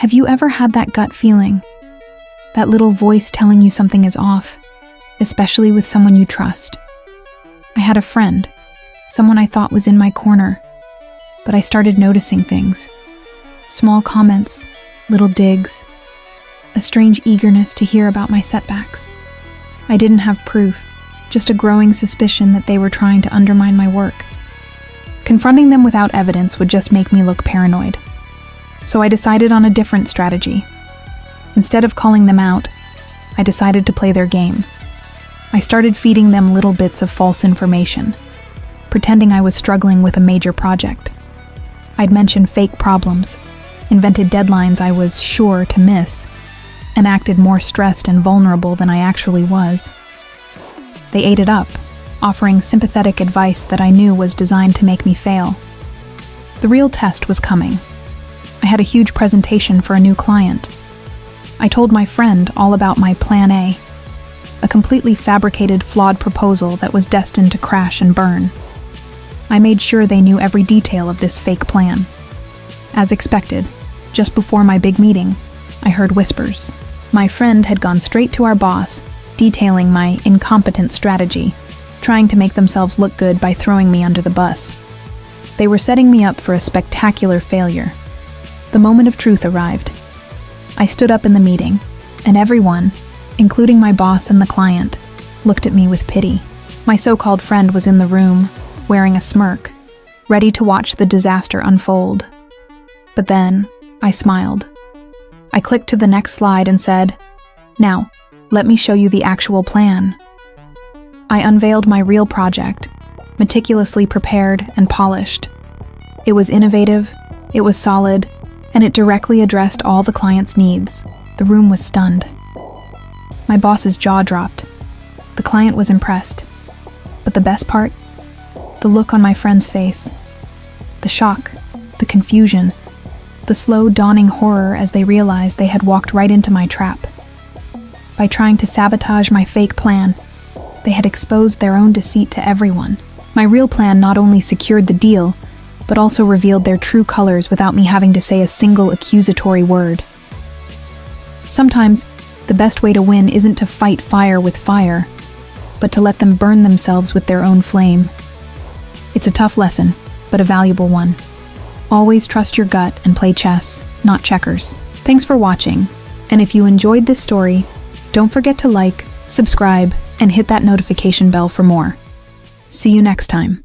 Have you ever had that gut feeling? That little voice telling you something is off, especially with someone you trust? I had a friend, someone I thought was in my corner, but I started noticing things. Small comments, little digs, a strange eagerness to hear about my setbacks. I didn't have proof, just a growing suspicion that they were trying to undermine my work. Confronting them without evidence would just make me look paranoid. So I decided on a different strategy. Instead of calling them out, I decided to play their game. I started feeding them little bits of false information, pretending I was struggling with a major project. I'd mention fake problems, invented deadlines I was sure to miss, and acted more stressed and vulnerable than I actually was. They ate it up, offering sympathetic advice that I knew was designed to make me fail. The real test was coming. I had a huge presentation for a new client. I told my friend all about my Plan A, a completely fabricated, flawed proposal that was destined to crash and burn. I made sure they knew every detail of this fake plan. As expected, just before my big meeting, I heard whispers. My friend had gone straight to our boss, detailing my incompetent strategy, trying to make themselves look good by throwing me under the bus. They were setting me up for a spectacular failure. The moment of truth arrived. I stood up in the meeting, and everyone, including my boss and the client, looked at me with pity. My so-called friend was in the room, wearing a smirk, ready to watch the disaster unfold. But then, I smiled. I clicked to the next slide and said, "Now, let me show you the actual plan." I unveiled my real project, meticulously prepared and polished. It was innovative, it was solid, and it directly addressed all the client's needs. The room was stunned. My boss's jaw dropped. The client was impressed. But the best part? The look on my friend's face. The shock, the confusion, the slow dawning horror as they realized they had walked right into my trap. By trying to sabotage my fake plan, they had exposed their own deceit to everyone. My real plan not only secured the deal, but also revealed their true colors without me having to say a single accusatory word. Sometimes, the best way to win isn't to fight fire with fire, but to let them burn themselves with their own flame. It's a tough lesson, but a valuable one. Always trust your gut and play chess, not checkers. Thanks for watching, and if you enjoyed this story, don't forget to like, subscribe, and hit that notification bell for more. See you next time.